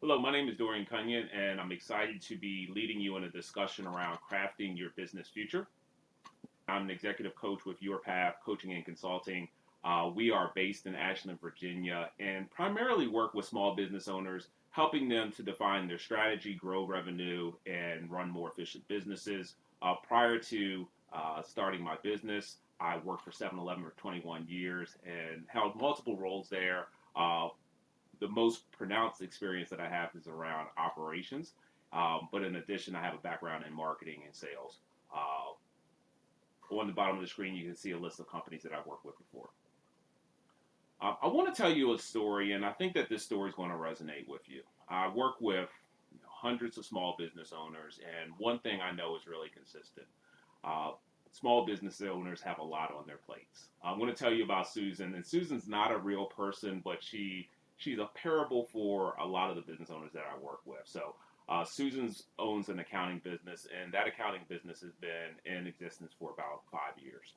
Hello, my name is Dorian Cunion, and I'm excited to be leading you in a discussion around crafting your business future. I'm an executive coach with Your Path Coaching and Consulting. We are based in Ashland, Virginia, and primarily work with small business owners, helping them to define their strategy, grow revenue, and run more efficient businesses. Prior to starting my business, I worked for 7-Eleven for 21 years and held multiple roles there. The most pronounced experience that I have is around operations. But in addition, I have a background in marketing and sales. On the bottom of the screen, you can see a list of companies that I've worked with before. I want to tell you a story, and I think that this story is going to resonate with you. I work with hundreds of small business owners, and one thing I know is really consistent. Uh, Small business owners have a lot on their plates. I'm going to tell you about Susan, and Susan's not a real person, but she's a parable for a lot of the business owners that I work with. So Susan owns an accounting business, and that accounting business has been in existence for about 5 years.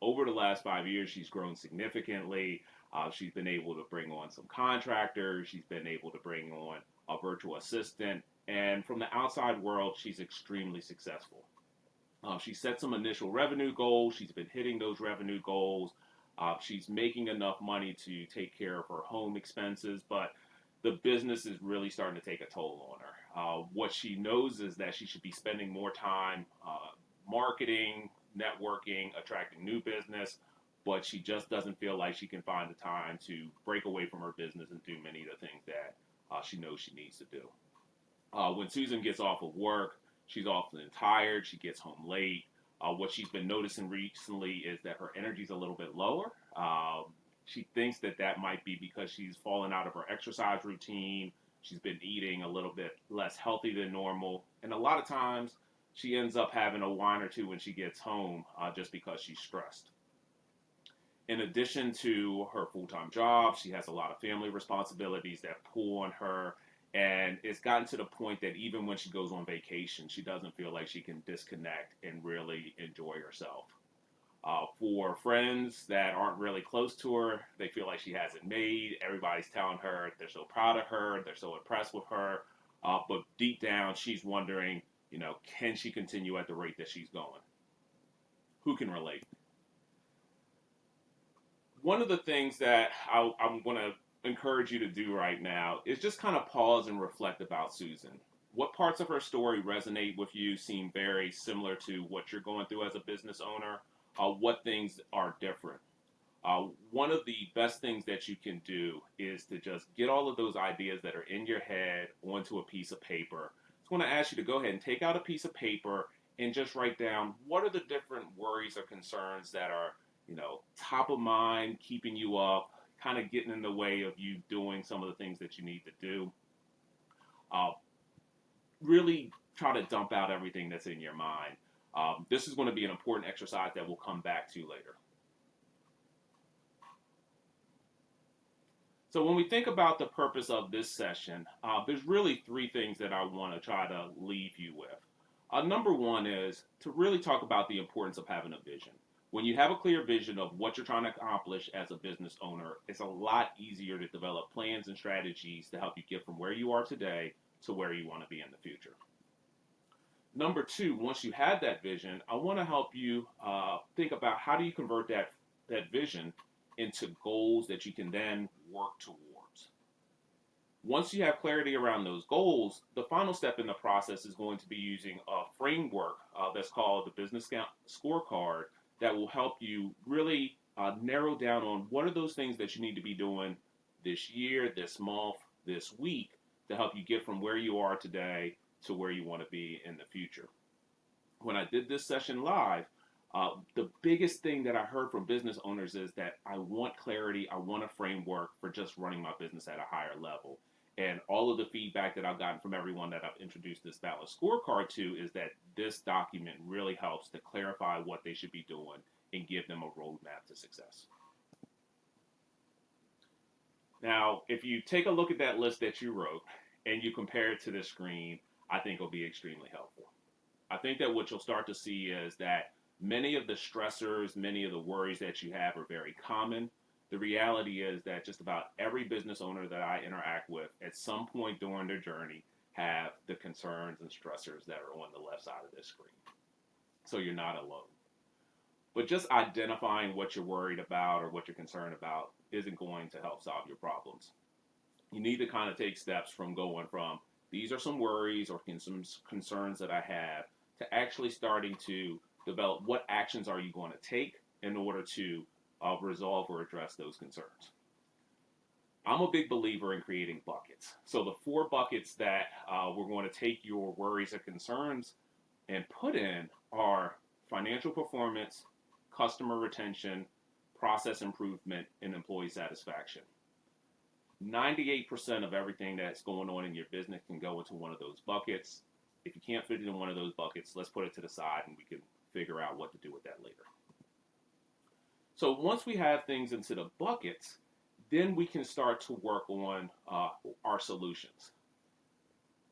Over the last 5 years, she's grown significantly. She's been able to bring on some contractors. She's been able to bring on a virtual assistant. And from the outside world, she's extremely successful. She set some initial revenue goals. She's been hitting those revenue goals. She's making enough money to take care of her home expenses, but the business is really starting to take a toll on her. What she knows is that she should be spending more time marketing, networking, attracting new business, but she just doesn't feel like she can find the time to break away from her business and do many of the things that she knows she needs to do. When Susan gets off of work, she's often tired. She gets home late. What she's been noticing recently is that her energy's a little bit lower. She thinks that that might be because she's fallen out of her exercise routine. She's been eating a little bit less healthy than normal. And a lot of times she ends up having a wine or two when she gets home just because she's stressed. In addition to her full time job, she has a lot of family responsibilities that pull on her. And it's gotten to the point that even when she goes on vacation, she doesn't feel like she can disconnect and really enjoy herself. For friends that aren't really close to her, they feel like she hasn't made. Everybody's telling her they're so proud of her, they're so impressed with her. But deep down, she's wondering, can she continue at the rate that she's going? Who can relate? One of the things that I'm going to encourage you to do right now is just kind of pause and reflect about Susan. What parts of her story resonate with you, seem very similar to what you're going through as a business owner? What things are different? One of the best things that you can do is to just get all of those ideas that are in your head onto a piece of paper. It's going to ask you to go ahead and take out a piece of paper and just write down what are the different worries or concerns that are, top of mind, keeping you up, kind of getting in the way of you doing some of the things that you need to do. Uh, really try to dump out everything that's in your mind. This is going to be an important exercise that we'll come back to later. So when we think about the purpose of this session, there's really three things that I want to try to leave you with. Number one is to really talk about the importance of having a vision. When you have a clear vision of what you're trying to accomplish as a business owner, it's a lot easier to develop plans and strategies to help you get from where you are today to where you want to be in the future. Number two, once you have that vision, I want to help you think about how do you convert that vision into goals that you can then work towards. Once you have clarity around those goals, the final step in the process is going to be using a framework that's called the business scorecard that will help you really narrow down on what are those things that you need to be doing this year, this month, this week to help you get from where you are today to where you want to be in the future. When I did this session live, the biggest thing that I heard from business owners is that I want clarity, I want a framework for just running my business at a higher level. And all of the feedback that I've gotten from everyone that I've introduced this balanced scorecard to is that this document really helps to clarify what they should be doing and give them a roadmap to success. Now, if you take a look at that list that you wrote and you compare it to the screen, I think it'll be extremely helpful. I think that what you'll start to see is that many of the stressors, many of the worries that you have are very common. The reality is that just about every business owner that I interact with at some point during their journey have the concerns and stressors that are on the left side of this screen. So you're not alone. But just identifying what you're worried about or what you're concerned about isn't going to help solve your problems. You need to kind of take steps from going from these are some worries or some concerns that I have to actually starting to develop what actions are you going to take in order to resolve or address those concerns. I'm a big believer in creating buckets. So the four buckets that we're going to take your worries and concerns and put in are financial performance, customer retention, process improvement, and employee satisfaction. 98% of everything that's going on in your business can go into one of those buckets. If you can't fit it in one of those buckets, let's put it to the side and we can figure out what to do with that later. So once we have things into the buckets, then we can start to work on our solutions.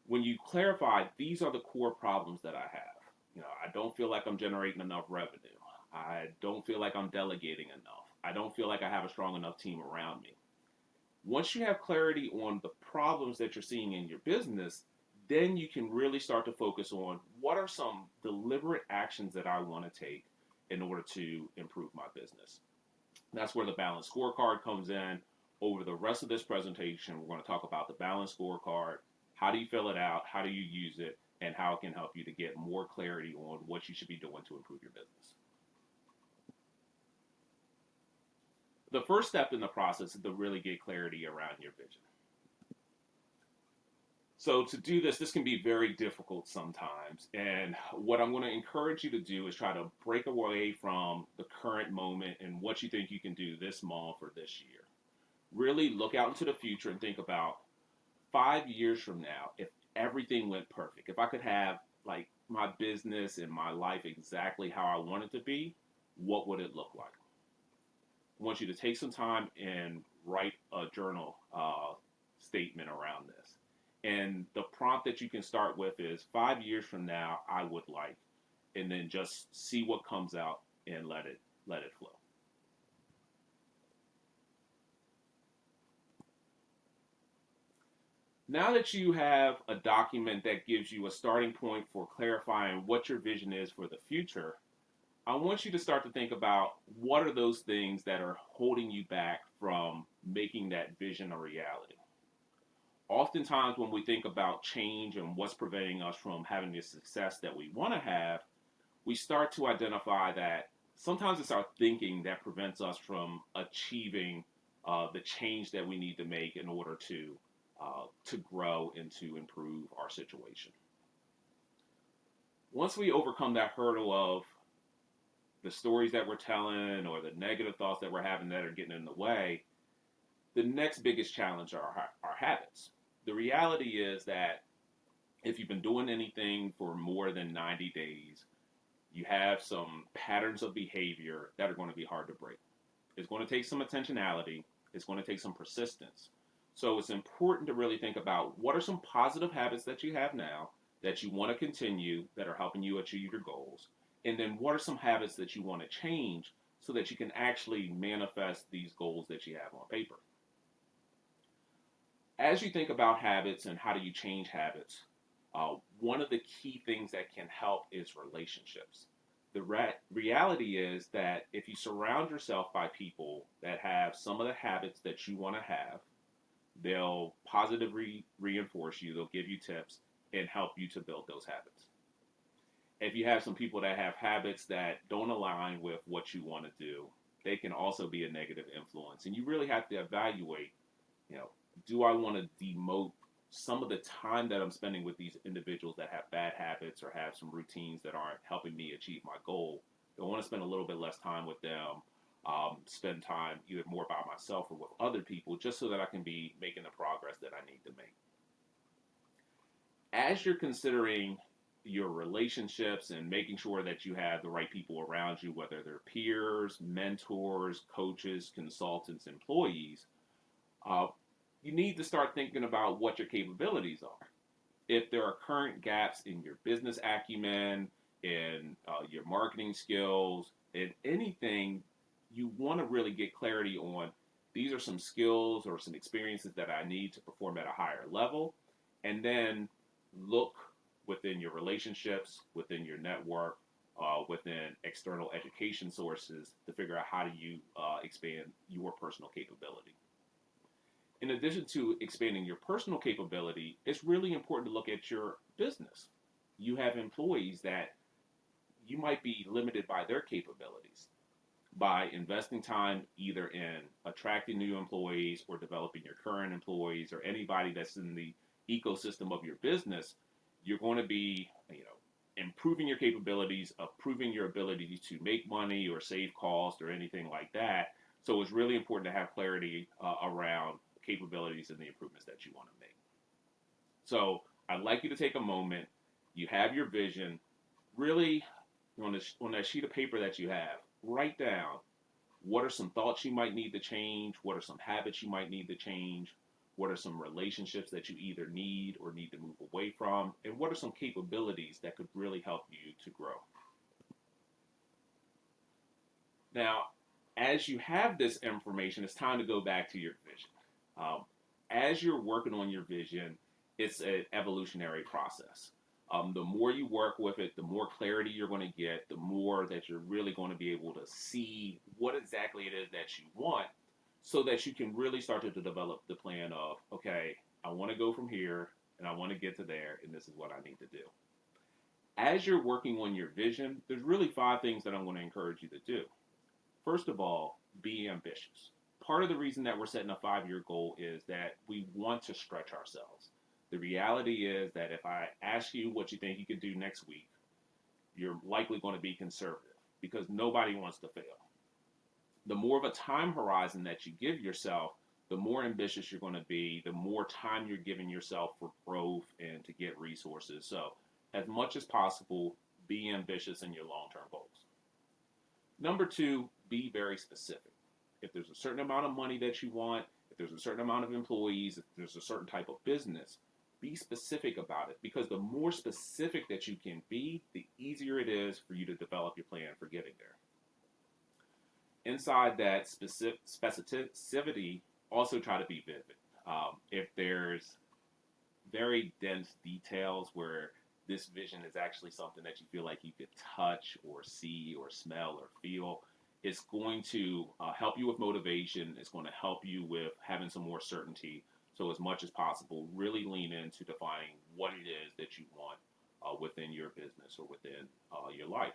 When you clarify, these are the core problems that I have. I don't feel like I'm generating enough revenue. I don't feel like I'm delegating enough. I don't feel like I have a strong enough team around me. Once you have clarity on the problems that you're seeing in your business, then you can really start to focus on what are some deliberate actions that I want to take in order to improve my business. That's where the balanced scorecard comes in. Over the rest of this presentation, we're going to talk about the balanced scorecard. How do you fill it out? How do you use it? And how it can help you to get more clarity on what you should be doing to improve your business. The first step in the process is to really get clarity around your vision. So to do this can be very difficult sometimes. And what I'm going to encourage you to do is try to break away from the current moment and what you think you can do this month or this year. Really look out into the future and think about 5 years from now, if everything went perfect, if I could have like my business and my life exactly how I want it to be, what would it look like? I want you to take some time and write a journal statement around this. And the prompt that you can start with is 5 years from now, I would like, and then just see what comes out and let it flow. Now that you have a document that gives you a starting point for clarifying what your vision is for the future, I want you to start to think about what are those things that are holding you back from making that vision a reality. Oftentimes, when we think about change and what's preventing us from having the success that we want to have, we start to identify that sometimes it's our thinking that prevents us from achieving the change that we need to make in order to grow and to improve our situation. Once we overcome that hurdle of the stories that we're telling or the negative thoughts that we're having that are getting in the way, the next biggest challenge are our habits. The reality is that if you've been doing anything for more than 90 days, you have some patterns of behavior that are going to be hard to break. It's going to take some intentionality. It's going to take some persistence. So it's important to really think about what are some positive habits that you have now that you want to continue that are helping you achieve your goals. And then what are some habits that you want to change so that you can actually manifest these goals that you have on paper. As you think about habits and how do you change habits, one of the key things that can help is relationships. The reality is that if you surround yourself by people that have some of the habits that you want to have, they'll positively reinforce you, they'll give you tips, and help you to build those habits. If you have some people that have habits that don't align with what you want to do, they can also be a negative influence. And you really have to evaluate, do I want to demote some of the time that I'm spending with these individuals that have bad habits or have some routines that aren't helping me achieve my goal? Do I want to spend a little bit less time with them, spend time either more by myself or with other people, just so that I can be making the progress that I need to make? As you're considering your relationships and making sure that you have the right people around you, whether they're peers, mentors, coaches, consultants, employees, you need to start thinking about what your capabilities are. If there are current gaps in your business acumen, in your marketing skills, in anything, you want to really get clarity on, these are some skills or some experiences that I need to perform at a higher level. And then look within your relationships, within your network, within external education sources to figure out how do you expand your personal capability. In addition to expanding your personal capability, it's really important to look at your business. You have employees that you might be limited by their capabilities. By investing time either in attracting new employees or developing your current employees or anybody that's in the ecosystem of your business, you're going to be, improving your capabilities, improving your ability to make money or save cost or anything like that. So it's really important to have clarity around capabilities and the improvements that you want to make. So I'd like you to take a moment. You have your vision. Really, on that sheet of paper that you have, write down what are some thoughts you might need to change, what are some habits you might need to change, what are some relationships that you either need or need to move away from, and what are some capabilities that could really help you to grow. Now, as you have this information, it's time to go back to your vision. As you're working on your vision, it's an evolutionary process. The more you work with it, the more clarity you're going to get, the more that you're really going to be able to see what exactly it is that you want so that you can really start to develop the plan of, okay, I want to go from here and I want to get to there and this is what I need to do. As you're working on your vision, there's really 5 things that I'm going to encourage you to do. First of all, be ambitious. Part of the reason that we're setting a 5-year goal is that we want to stretch ourselves. The reality is that if I ask you what you think you could do next week, you're likely going to be conservative because nobody wants to fail. The more of a time horizon that you give yourself, the more ambitious you're going to be, the more time you're giving yourself for growth and to get resources. So, as much as possible, be ambitious in your long-term goals. Number 2, be very specific. If there's a certain amount of money that you want, if there's a certain amount of employees, if there's a certain type of business, be specific about it because the more specific that you can be, the easier it is for you to develop your plan for getting there. Inside that specificity, also try to be vivid. If there's very dense details where this vision is actually something that you feel like you could touch or see or smell or feel, it's going to help you with motivation. It's going to help you with having some more certainty. So as much as possible, really lean into defining what it is that you want within your business or within your life.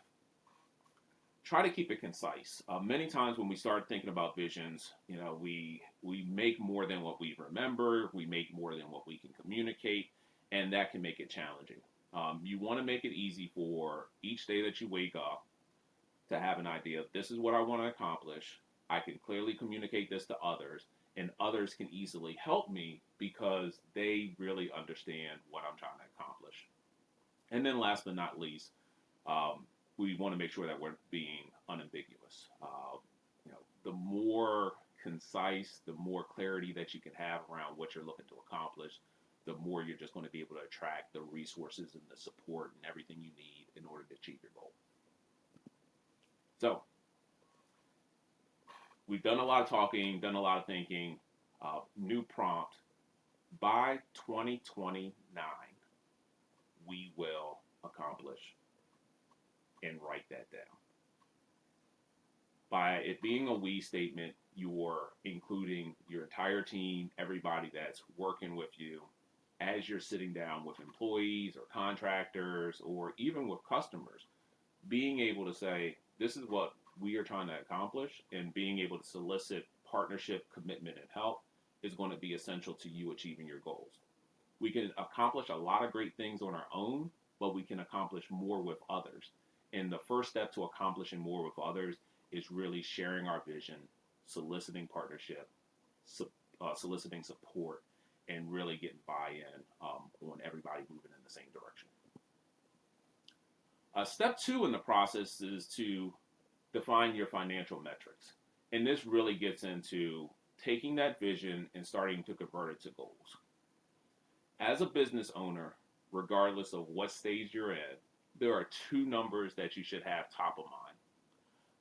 Try to keep it concise. Many times when we start thinking about visions, we make more than what we remember. We make more than what we can communicate, and that can make it challenging. You want to make it easy for each day that you wake up to have an idea of this is what I want to accomplish. I can clearly communicate this to others, and others can easily help me because they really understand what I'm trying to accomplish. And then last but not least, we want to make sure that we're being unambiguous. The more concise, the more clarity that you can have around what you're looking to accomplish, the more you're just going to be able to attract the resources and the support and everything you need in order to achieve your goal. So, we've done a lot of talking, done a lot of thinking. New prompt. By 2029, we will accomplish, and write that down. By it being a we statement, you're including your entire team, everybody that's working with you, as you're sitting down with employees or contractors or even with customers, being able to say, this is what we are trying to accomplish, and being able to solicit partnership, commitment, and help is going to be essential to you achieving your goals. We can accomplish a lot of great things on our own, but we can accomplish more with others. And the first step to accomplishing more with others is really sharing our vision, soliciting partnership, soliciting support, and really getting buy-in on everybody moving in the same direction. Step 2 in the process is to define your financial metrics. And this really gets into taking that vision and starting to convert it to goals. As a business owner, regardless of what stage you're in, there are 2 numbers that you should have top of mind.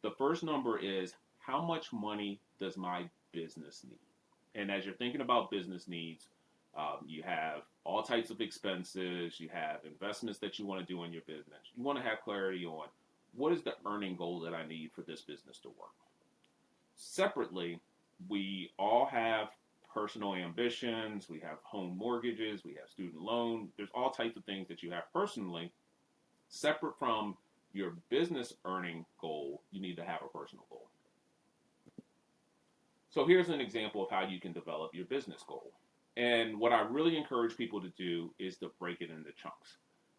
The first number is how much money does my business need. And as you're thinking about business needs, you have all types of expenses, you have investments that you want to do in your business. You want to have clarity on what is the earning goal that I need for this business to work. Separately, we all have personal ambitions, we have home mortgages, we have student loan. There's all types of things that you have personally. Separate from your business earning goal, you need to have a personal goal. So here's an example of how you can develop your business goal. And what I really encourage people to do is to break it into chunks.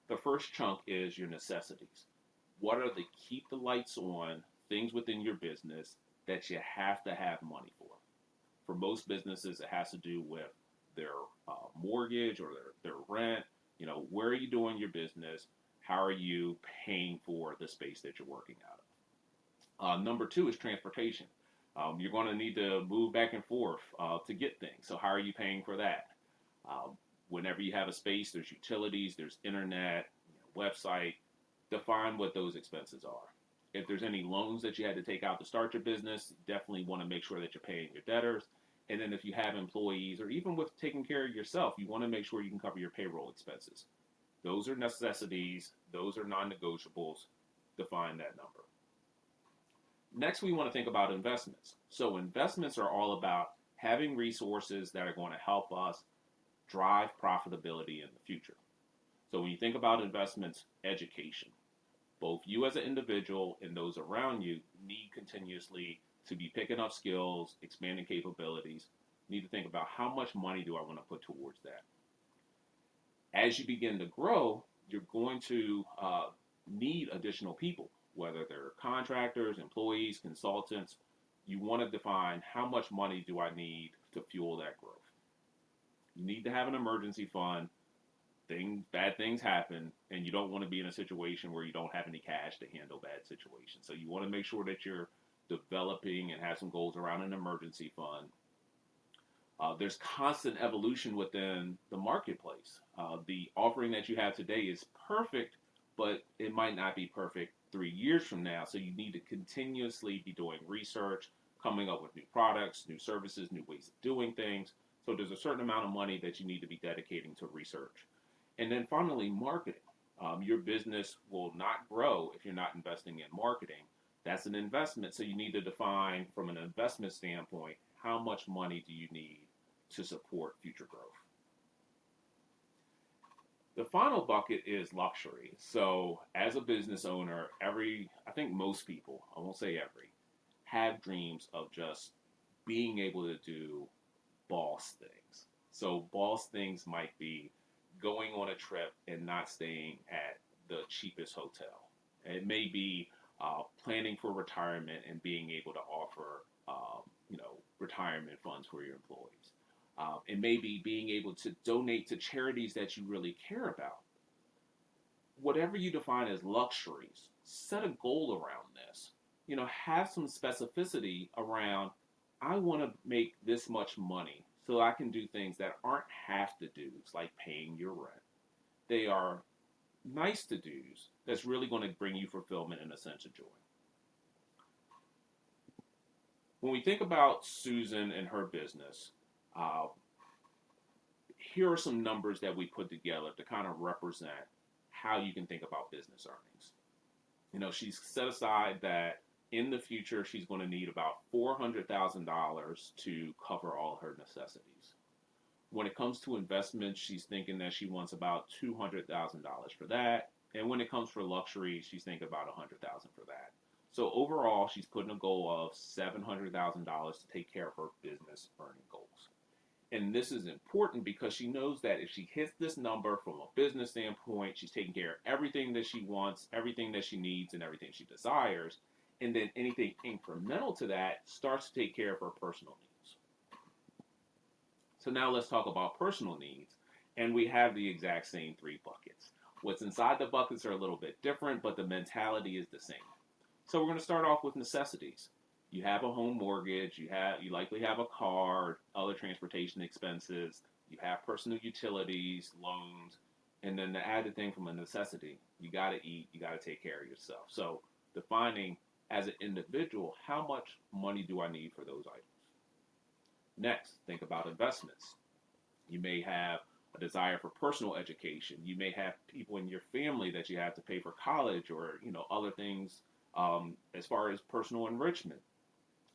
The first chunk is your necessities. What are the keep the lights on things within your business that you have to have money for? For most businesses, it has to do with their mortgage or their rent. You know, where are you doing your business? How are you paying for the space that you're working out of? Number two is transportation. You're going to need to move back and forth to get things. So how are you paying for that? Whenever you have a space, there's utilities, there's internet, website. Define what those expenses are. If there's any loans that you had to take out to start your business, definitely want to make sure that you're paying your debtors. And then if you have employees, or even with taking care of yourself, you want to make sure you can cover your payroll expenses. Those are necessities. Those are non-negotiables. Define that number. Next, we want to think about investments. So investments are all about having resources that are going to help us drive profitability in the future. So when you think about investments, education, both you as an individual and those around you need continuously to be picking up skills, expanding capabilities. You need to think about how much money do I want to put towards that. As you begin to grow, you're going to need additional people, whether they're contractors, employees, consultants. You want to define how much money do I need to fuel that growth. You need to have an emergency fund. Bad things happen, and you don't want to be in a situation where you don't have any cash to handle bad situations. So you want to make sure that you're developing and have some goals around an emergency fund. There's constant evolution within the marketplace. The offering that you have today is perfect, but it might not be perfect 3 years from now. So you need to continuously be doing research, coming up with new products, new services, new ways of doing things. So there's a certain amount of money that you need to be dedicating to research. And then finally, marketing. Your business will not grow if you're not investing in marketing. That's an investment, so you need to define from an investment standpoint, how much money do you need to support future growth? The final bucket is luxury. So as a business owner, I think most people, I won't say every, have dreams of just being able to do boss things. So boss things might be going on a trip and not staying at the cheapest hotel. It may be planning for retirement and being able to offer, retirement funds for your employees. It may be being able to donate to charities that you really care about. Whatever you define as luxuries, set a goal around this. Have some specificity around, I want to make this much money so I can do things that aren't have to do's, like paying your rent. They are nice to do's that's really going to bring you fulfillment and a sense of joy. When we think about Susan and her business, here are some numbers that we put together to kind of represent how you can think about business earnings. She's set aside that in the future, she's going to need about $400,000 to cover all her necessities. When it comes to investments, she's thinking that she wants about $200,000 for that. And when it comes for luxury, she's thinking about $100,000 for that. So overall, she's putting a goal of $700,000 to take care of her business earning goals. And this is important because she knows that if she hits this number from a business standpoint, she's taking care of everything that she wants, everything that she needs, and everything she desires. And then anything incremental to that starts to take care of her personal needs. So now let's talk about personal needs. And we have the exact same 3 buckets. What's inside the buckets are a little bit different, but the mentality is the same. So we're going to start off with necessities. You have a home mortgage, you likely have a car, other transportation expenses, you have personal utilities, loans, and then the added thing from a necessity, you got to eat, you got to take care of yourself. So defining as an individual, how much money do I need for those items? Next, think about investments. You may have a desire for personal education. You may have people in your family that you have to pay for college or other things as far as personal enrichment.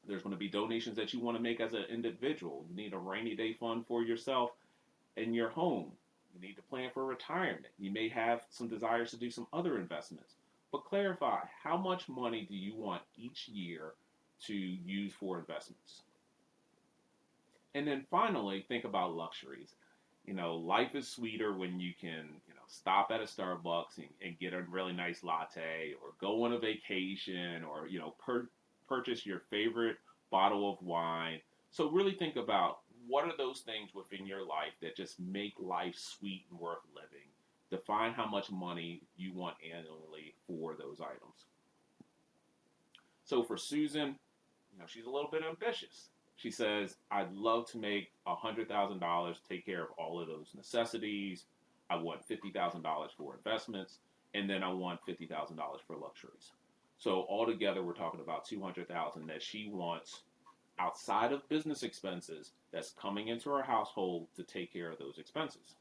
There's going to be donations that you want to make as an individual. You need a rainy day fund for yourself in your home. You need to plan for retirement. You may have some desires to do some other investments. But clarify, how much money do you want each year to use for investments? And then finally, think about luxuries. Life is sweeter when you can, stop at a Starbucks and get a really nice latte, or go on a vacation, or, purchase your favorite bottle of wine. So really think about, what are those things within your life that just make life sweet and worth living? Define how much money you want annually for those items. So for Susan, she's a little bit ambitious. She says, I'd love to make $100,000 take care of all of those necessities. I want $50,000 for investments, and then I want $50,000 for luxuries. So altogether, we're talking about $200,000 that she wants outside of business expenses that's coming into our household to take care of those expenses.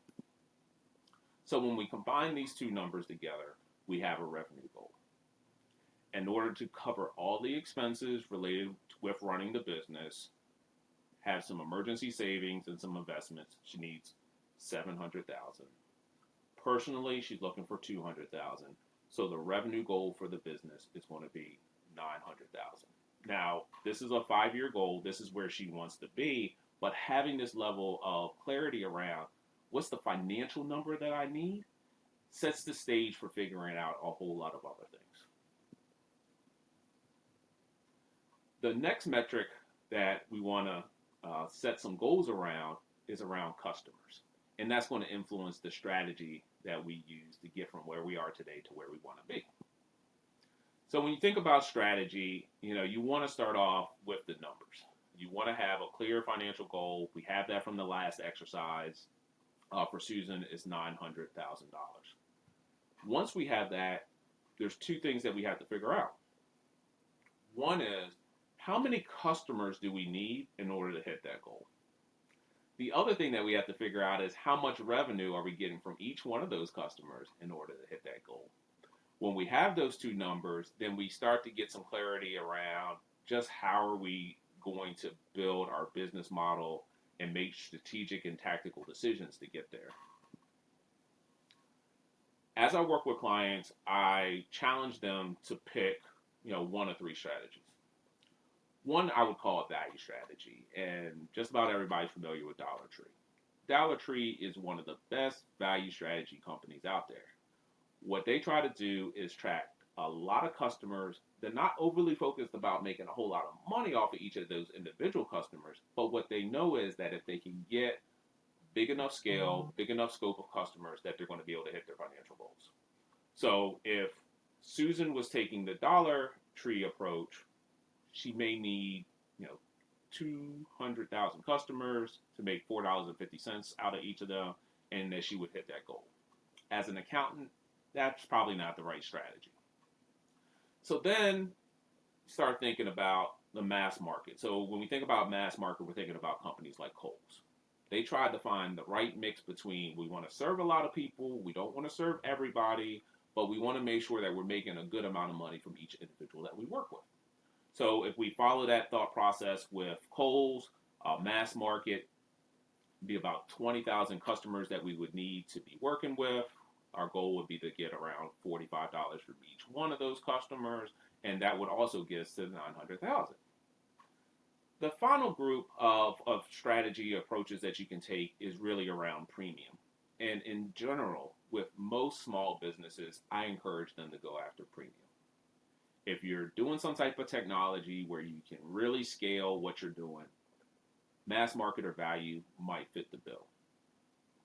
So when we combine these two numbers together, we have a revenue goal. In order to cover all the expenses related with running the business, have some emergency savings and some investments, she needs $700,000. Personally, she's looking for $200,000. So the revenue goal for the business is going to be $900,000. Now, this is a 5-year goal. This is where she wants to be, but having this level of clarity around what's the financial number that I need sets the stage for figuring out a whole lot of other things. The next metric that we want to set some goals around is around customers. And that's going to influence the strategy that we use to get from where we are today to where we want to be. So when you think about strategy, you want to start off with the numbers. You want to have a clear financial goal. We have that from the last exercise. For Susan, is $900,000. Once we have that, there's two things that we have to figure out. One is, how many customers do we need in order to hit that goal? The other thing that we have to figure out is, how much revenue are we getting from each one of those customers in order to hit that goal? When we have those two numbers, then we start to get some clarity around just how are we going to build our business model and make strategic and tactical decisions to get there. As I work with clients, I challenge them to pick, one of three strategies. One I would call a value strategy, and just about everybody's familiar with Dollar Tree. Dollar Tree is one of the best value strategy companies out there. What they try to do is track a lot of customers. They're not overly focused about making a whole lot of money off of each of those individual customers, but what they know is that if they can get big enough scale, big enough scope of customers, that they're going to be able to hit their financial goals. So if Susan was taking the Dollar Tree approach, she may need, 200,000 customers to make $4.50 out of each of them, and that she would hit that goal. As an accountant, that's probably not the right strategy. So then start thinking about the mass market. So when we think about mass market, we're thinking about companies like Kohl's. They tried to find the right mix between, we want to serve a lot of people, we don't want to serve everybody, but we want to make sure that we're making a good amount of money from each individual that we work with. So if we follow that thought process with Kohl's, mass market, be about 20,000 customers that we would need to be working with. Our goal would be to get around $45 from each one of those customers, and that would also get us to $900,000. The final group of strategy approaches that you can take is really around premium. And in general, with most small businesses, I encourage them to go after premium. If you're doing some type of technology where you can really scale what you're doing, mass market or value might fit the bill.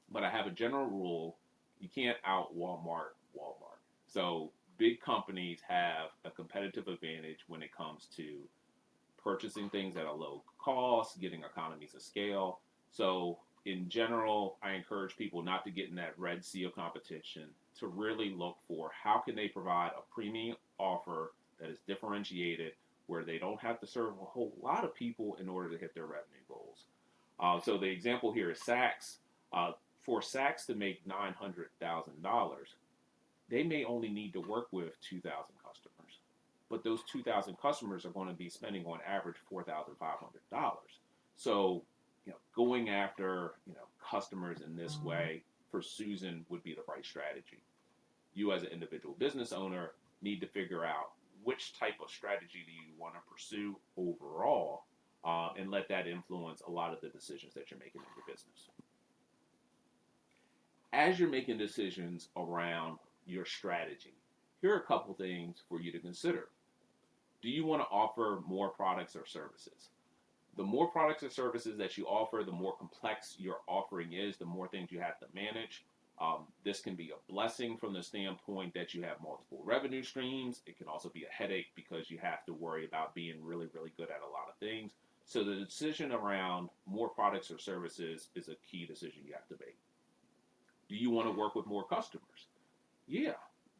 But I have a general rule: you can't out Walmart. So big companies have a competitive advantage when it comes to purchasing things at a low cost, getting economies of scale. So in general, I encourage people not to get in that red sea of competition, to really look for how can they provide a premium offer that is differentiated, where they don't have to serve a whole lot of people in order to hit their revenue goals. So the example here is Saks. For Saks to make $900,000, they may only need to work with 2,000 customers, but those 2,000 customers are going to be spending on average $4,500. So, going after customers in this way for Susan would be the right strategy. You, as an individual business owner, need to figure out which type of strategy do you want to pursue overall, and let that influence a lot of the decisions that you're making in your business. As you're making decisions around your strategy, here are a couple things for you to consider. Do you want to offer more products or services? The more products or services that you offer, the more complex your offering is, the more things you have to manage. This can be a blessing from the standpoint that you have multiple revenue streams. It can also be a headache because you have to worry about being really, really good at a lot of things. So the decision around more products or services is a key decision you have to make. Do you want to work with more customers? Yeah,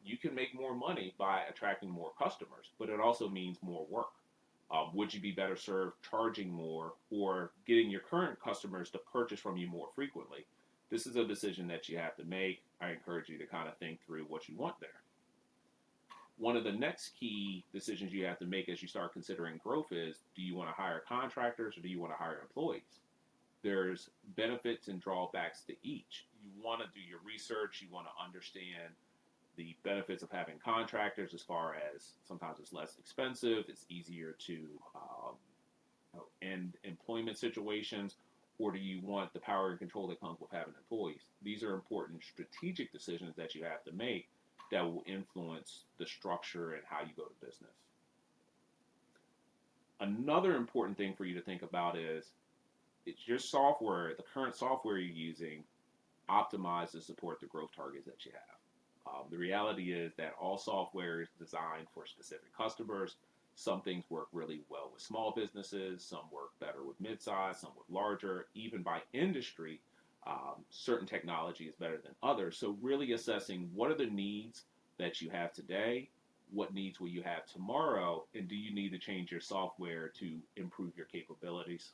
you can make more money by attracting more customers, but it also means more work. Would you be better served charging more or getting your current customers to purchase from you more frequently? This is a decision that you have to make. I encourage you to kind of think through what you want there. One of the next key decisions you have to make as you start considering growth is, do you want to hire contractors or do you want to hire employees? There's benefits and drawbacks to each. You want to do your research. You want to understand the benefits of having contractors as far as sometimes it's less expensive, it's easier to end employment situations, or do you want the power and control that comes with having employees? These are important strategic decisions that you have to make that will influence the structure and how you go to business. Another important thing for you to think about is, it's your software, the current software you're using, optimized to support the growth targets that you have. The reality is that all software is designed for specific customers. Some things work really well with small businesses, some work better with mid-size, some with larger. Even by industry, certain technology is better than others. So really assessing what are the needs that you have today, what needs will you have tomorrow, and do you need to change your software to improve your capabilities?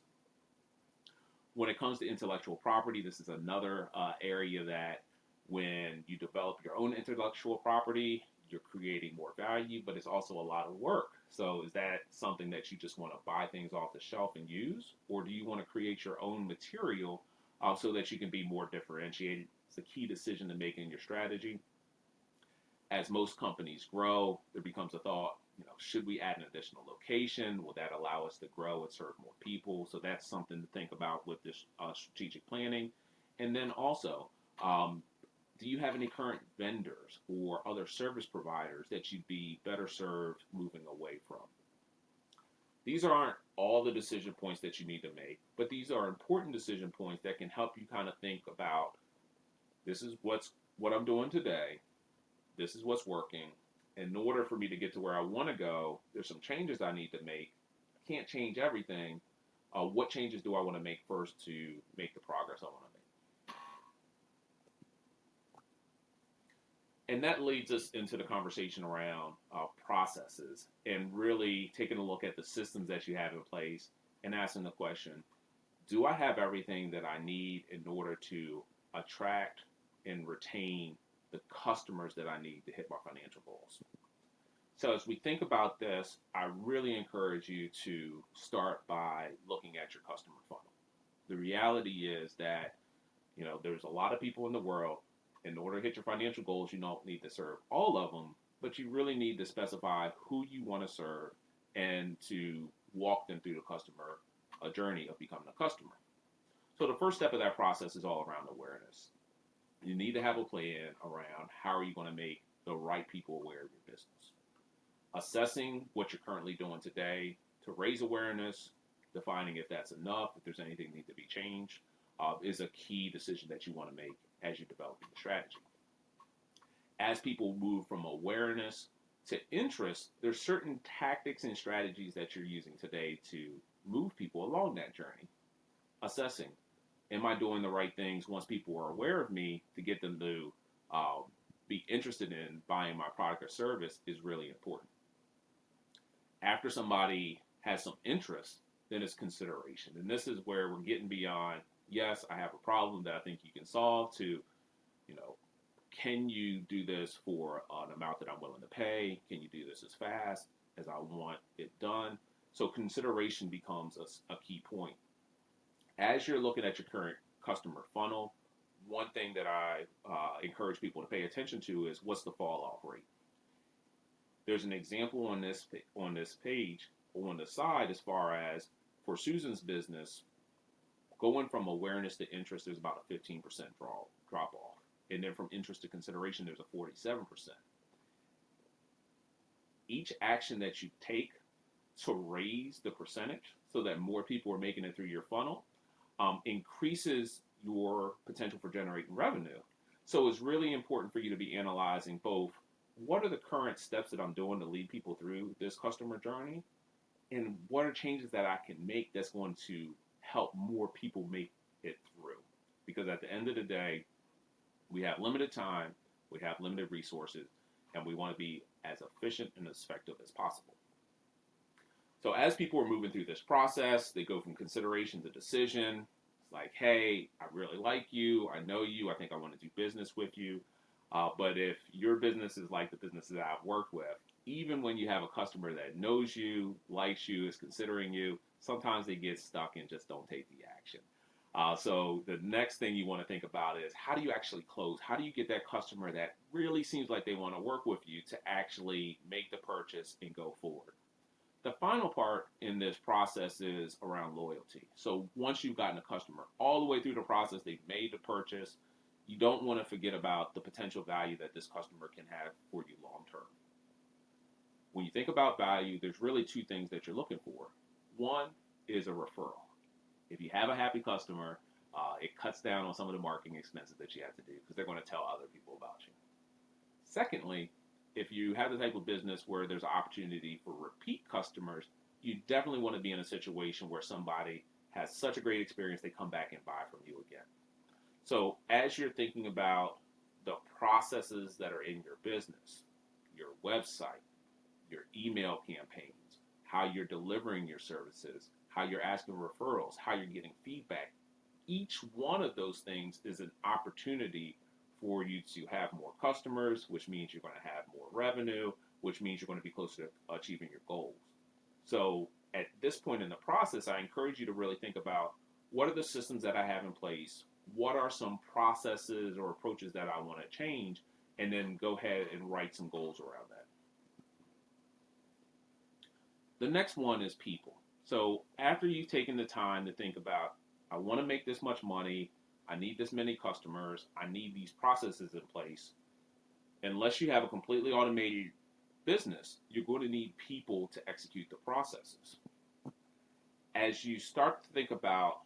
When it comes to intellectual property, this is another area that when you develop your own intellectual property, you're creating more value, but it's also a lot of work. So is that something that you just want to buy things off the shelf and use? Or do you want to create your own material so that you can be more differentiated? It's a key decision to make in your strategy. As most companies grow, there becomes a thought, should we add an additional location? Will that allow us to grow and serve more people? So that's something to think about with this strategic planning. And then also, do you have any current vendors or other service providers that you'd be better served moving away from? These aren't all the decision points that you need to make, but these are important decision points that can help you kind of think about, this is what I'm doing today. This is what's working. In order for me to get to where I want to go, there's some changes I need to make. I can't change everything. What changes do I want to make first to make the progress I want to make? And that leads us into the conversation around processes and really taking a look at the systems that you have in place and asking the question, do I have everything that I need in order to attract and retain the customers that I need to hit my financial goals? So as we think about this, I really encourage you to start by looking at your customer funnel. The reality is that, there's a lot of people in the world. In order to hit your financial goals, you don't need to serve all of them, but you really need to specify who you want to serve and to walk them through the customer journey of becoming a customer. So the first step of that process is all around awareness. You need to have a plan around how are you going to make the right people aware of your business. Assessing what you're currently doing today to raise awareness, defining if that's enough, if there's anything that needs to be changed, is a key decision that you want to make as you're developing the strategy. As people move from awareness to interest, there's certain tactics and strategies that you're using today to move people along that journey. Assessing, am I doing the right things once people are aware of me to get them to be interested in buying my product or service is really important. After somebody has some interest, then it's consideration. And this is where we're getting beyond, yes, I have a problem that I think you can solve, to, you know, can you do this for an amount that I'm willing to pay? Can you do this as fast as I want it done? So consideration becomes a key point. As you're looking at your current customer funnel, one thing that I encourage people to pay attention to is what's the fall off rate. There's an example on this page on the side as far as for Susan's business, going from awareness to interest, there's about a 15% drop off. And then from interest to consideration, there's a 47%. Each action that you take to raise the percentage so that more people are making it through your funnel increases your potential for generating revenue. So it's really important for you to be analyzing both what are the current steps that I'm doing to lead people through this customer journey, and what are changes that I can make that's going to help more people make it through. Because at the end of the day, we have limited time, we have limited resources, and we want to be as efficient and as effective as possible. So as people are moving through this process, they go from consideration to decision. It's like, hey, I really like you, I know you, I think I want to do business with you. But if your business is like the businesses that I've worked with, even when you have a customer that knows you, likes you, is considering you, sometimes they get stuck and just don't take the action. So the next thing you want to think about is, how do you actually close? How do you get that customer that really seems like they want to work with you to actually make the purchase and go forward? The final part in this process is around loyalty. So once you've gotten a customer all the way through the process, they've made the purchase, you don't want to forget about the potential value that this customer can have for you long term. When you think about value, there's really two things that you're looking for. One is a referral. If you have a happy customer, it cuts down on some of the marketing expenses that you have to do because they're going to tell other people about you. Secondly, if you have the type of business where there's an opportunity for repeat customers, you definitely want to be in a situation where somebody has such a great experience they come back and buy from you again. So as you're thinking about the processes that are in your business, your website, your email campaigns, how you're delivering your services, how you're asking referrals, how you're getting feedback, each one of those things is an opportunity for you to have more customers, which means you're going to have more revenue, which means you're going to be closer to achieving your goals. So at this point in the process, I encourage you to really think about, what are the systems that I have in place? What are some processes or approaches that I want to change? And then go ahead and write some goals around that. The next one is people. So after you've taken the time to think about, I want to make this much money, I need this many customers, I need these processes in place. Unless you have a completely automated business, you're going to need people to execute the processes. As you start to think about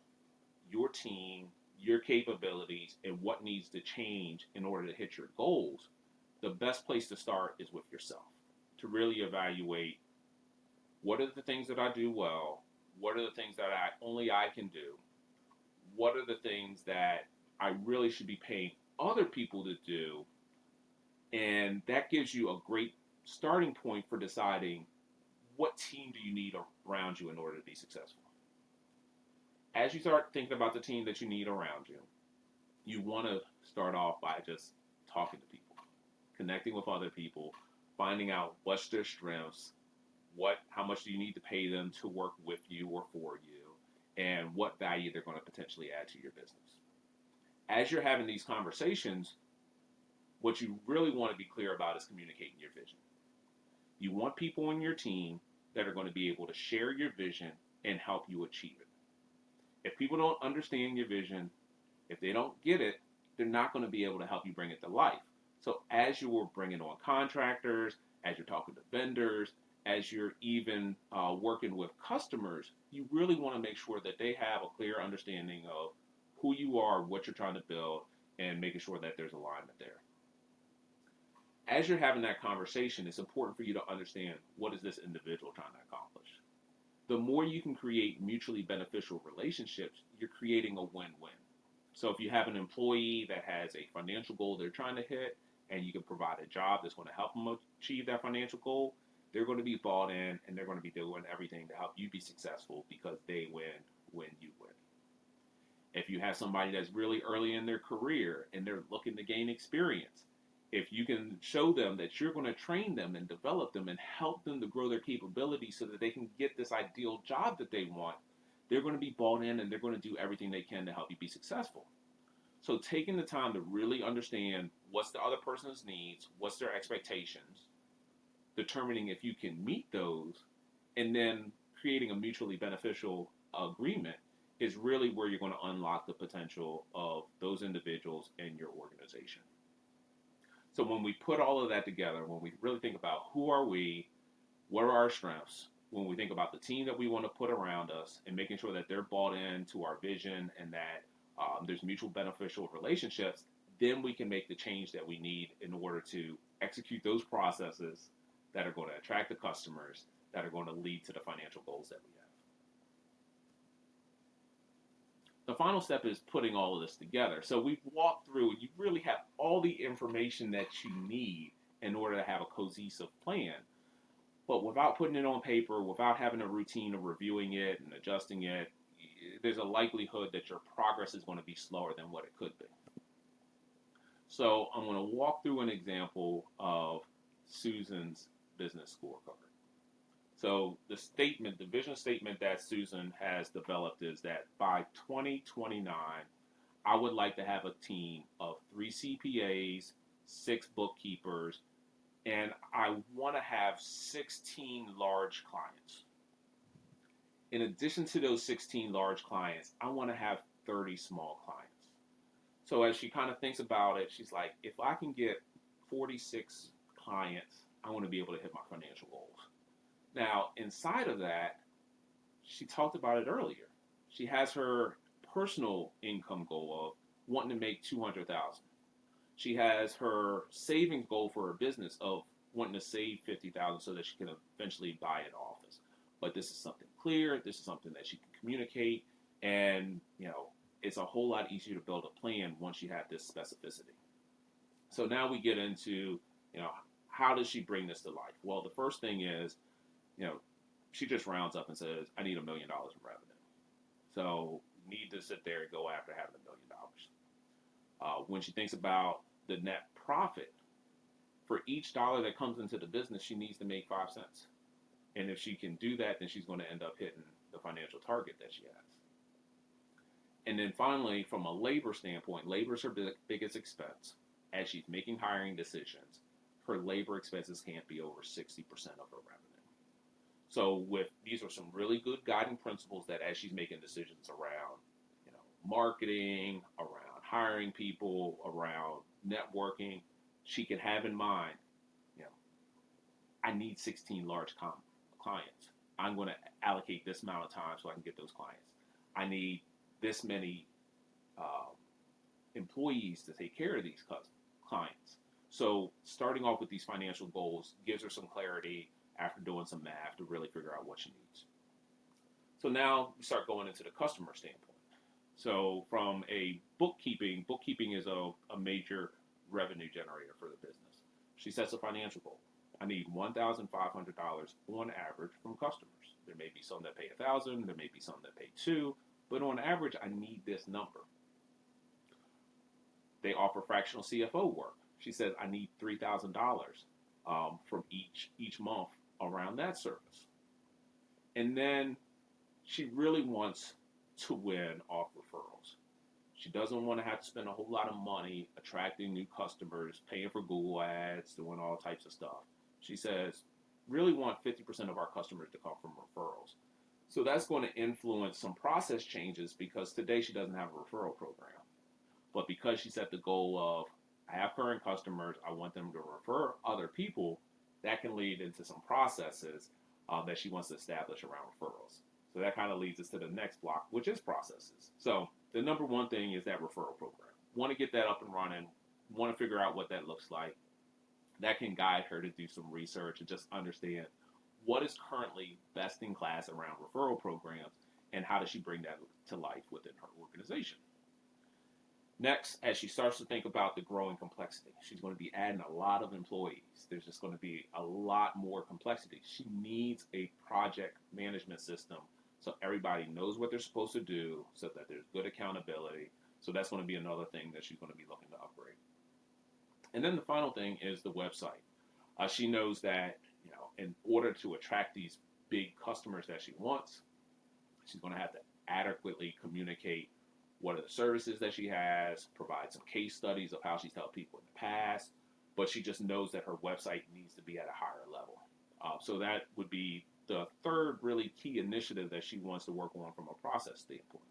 your team, your capabilities, and what needs to change in order to hit your goals, the best place to start is with yourself. To really evaluate, what are the things that I do well? What are the things that only I can do? What are the things that I really should be paying other people to do? And that gives you a great starting point for deciding, what team do you need around you in order to be successful. As you start thinking about the team that you need around you, you want to start off by just talking to people, connecting with other people, finding out what's their strengths, how much do you need to pay them to work with you or for you, and what value they're going to potentially add to your business. As you're having these conversations, what you really want to be clear about is communicating your vision. You want people in your team that are going to be able to share your vision and help you achieve it. If people don't understand your vision, if they don't get it, they're not going to be able to help you bring it to life. So as you're bringing on contractors, as you're talking to vendors, as you're even working with customers, you really want to make sure that they have a clear understanding of who you are, what you're trying to build, and making sure that there's alignment there. As you're having that conversation, it's important for you to understand, what is this individual trying to accomplish? The more you can create mutually beneficial relationships, you're creating a win-win. So if you have an employee that has a financial goal they're trying to hit, and you can provide a job that's going to help them achieve that financial goal, they're going to be bought in and they're going to be doing everything to help you be successful because they win when you win. If you have somebody that's really early in their career and they're looking to gain experience, if you can show them that you're going to train them and develop them and help them to grow their capabilities so that they can get this ideal job that they want, they're going to be bought in and they're going to do everything they can to help you be successful. So taking the time to really understand what's the other person's needs, what's their expectations, determining if you can meet those, and then creating a mutually beneficial agreement is really where you're going to unlock the potential of those individuals in your organization. So when we put all of that together, when we really think about who are we, what are our strengths, when we think about the team that we want to put around us and making sure that they're bought into our vision and that there's mutual beneficial relationships, then we can make the change that we need in order to execute those processes that are going to attract the customers, that are going to lead to the financial goals that we have. The final step is putting all of this together. So we've walked through, you really have all the information that you need in order to have a cohesive plan. But without putting it on paper, without having a routine of reviewing it and adjusting it, there's a likelihood that your progress is going to be slower than what it could be. So I'm going to walk through an example of Susan's business scorecard. So the vision statement that Susan has developed is that by 2029, I would like to have a team of 3 CPAs, 6 bookkeepers, and I want to have 16 large clients. In addition to those 16 large clients, I want to have 30 small clients. So as she kind of thinks about it, she's like, if I can get 46 clients, I want to be able to hit my financial goals. Now, inside of that, she talked about it earlier. She has her personal income goal of wanting to make $200,000. She has her savings goal for her business of wanting to save $50,000 so that she can eventually buy an office. But this is something clear. This is something that she can communicate, and it's a whole lot easier to build a plan once you have this specificity. So now we get into how does she bring this to life? Well, the first thing is she just rounds up and says, I need $1 million in revenue. So need to sit there and go after having $1 million. When she thinks about the net profit, for each dollar that comes into the business, she needs to make 5 cents. And if she can do that, then she's going to end up hitting the financial target that she has. And then finally, from a labor standpoint, labor is her biggest expense. As she's making hiring decisions, her labor expenses can't be over 60% of her revenue. So these are some really good guiding principles that as she's making decisions around, marketing, around hiring people, around networking, she can have in mind, I need 16 large clients. I'm going to allocate this amount of time so I can get those clients. I need this many employees to take care of these clients. So starting off with these financial goals gives her some clarity after doing some math to really figure out what she needs. So now we start going into the customer standpoint. So from a bookkeeping is a major revenue generator for the business. She sets a financial goal. I need $1,500 on average from customers. There may be some that pay $1,000, there may be some that pay $2,000, but on average, I need this number. They offer fractional CFO work. She says, I need $3,000 from each month around that service. And then she really wants to win off referrals. She doesn't want to have to spend a whole lot of money attracting new customers, paying for Google ads, doing all types of stuff. She says, really want 50% of our customers to come from referrals. So that's going to influence some process changes because today she doesn't have a referral program. But because she set the goal of, I have current customers, I want them to refer other people, that can lead into some processes that she wants to establish around referrals. So that kind of leads us to the next block, which is processes. So the number one thing is that referral program. Want to get that up and running, want to figure out what that looks like. That can guide her to do some research and just understand what is currently best in class around referral programs and how does she bring that to life within her organization. Next, as she starts to think about the growing complexity, she's going to be adding a lot of employees. There's just going to be a lot more complexity. She needs a project management system so everybody knows what they're supposed to do, so that there's good accountability. So that's going to be another thing that she's going to be looking to upgrade. And then the final thing is the website. She knows that, in order to attract these big customers that she wants, she's going to have to adequately communicate what are the services that she has, provide some case studies of how she's helped people in the past, but she just knows that her website needs to be at a higher level. So that would be the third really key initiative that she wants to work on from a process standpoint.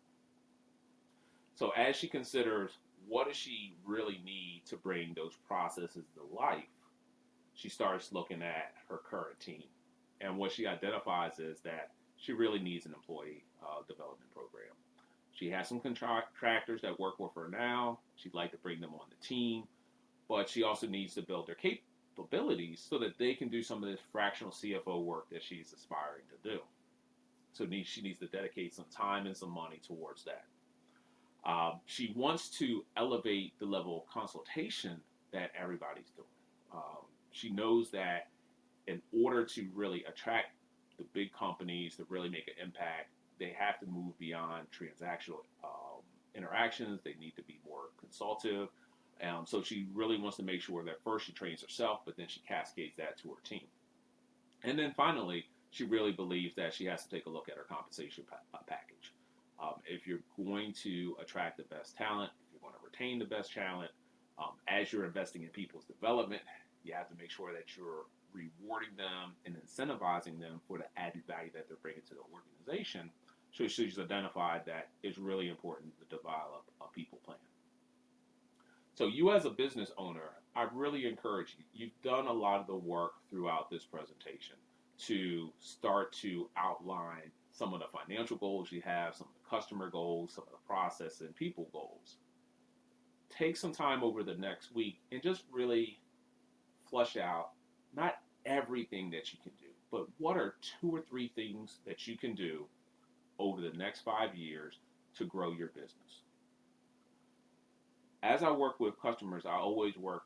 So as she considers what does she really need to bring those processes to life, she starts looking at her current team. And what she identifies is that she really needs an employee development program. She has some contractors that work with her now. She'd like to bring them on the team, but she also needs to build their capabilities so that they can do some of this fractional CFO work that she's aspiring to do. So she needs to dedicate some time and some money towards that. She wants to elevate the level of consultation that everybody's doing. She knows that in order to really attract the big companies to really make an impact, they have to move beyond transactional interactions. They need to be more consultative. So she really wants to make sure that first she trains herself, but then she cascades that to her team. And then finally, she really believes that she has to take a look at her compensation package. If you're going to attract the best talent, if you're going to retain the best talent, as you're investing in people's development, you have to make sure that you're rewarding them and incentivizing them for the added value that they're bringing to the organization. So she's identified that it's really important to develop a people plan. So you as a business owner, I really encourage you. You've done a lot of the work throughout this presentation to start to outline some of the financial goals you have, some of the customer goals, some of the process and people goals. Take some time over the next week and just really flush out not everything that you can do, but what are 2 or 3 things that you can do over the next 5 years to grow your business. As I work with customers, I always work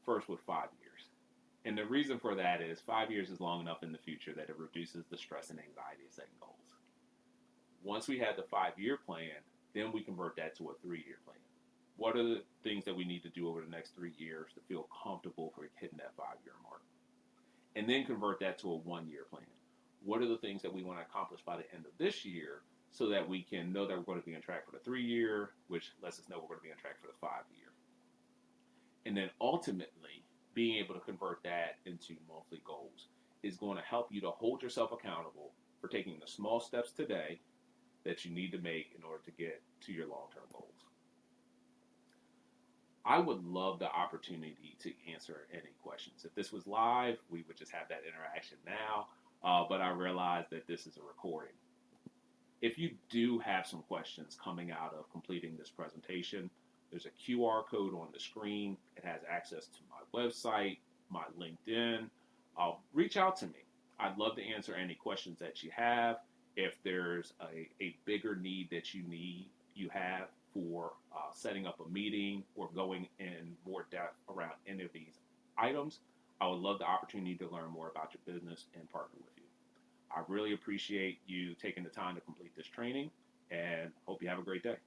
first with 5 years. And the reason for that is 5 years is long enough in the future that it reduces the stress and anxiety of setting goals. Once we have the 5-year plan, then we convert that to a 3-year plan. What are the things that we need to do over the next 3 years to feel comfortable for hitting that 5-year mark? And then convert that to a 1-year plan. What are the things that we want to accomplish by the end of this year so that we can know that we're going to be on track for the 3-year, which lets us know we're going to be on track for the 5-year. And then ultimately, being able to convert that into monthly goals is going to help you to hold yourself accountable for taking the small steps today that you need to make in order to get to your long-term goals. I would love the opportunity to answer any questions. If this was live, we would just have that interaction now, but I realize that this is a recording. If you do have some questions coming out of completing this presentation, there's a QR code on the screen. It has access to my website, my LinkedIn. Reach out to me. I'd love to answer any questions that you have. If there's a bigger need that you have for setting up a meeting or going in more depth around any of these items, I would love the opportunity to learn more about your business and partner with you. I really appreciate you taking the time to complete this training and hope you have a great day.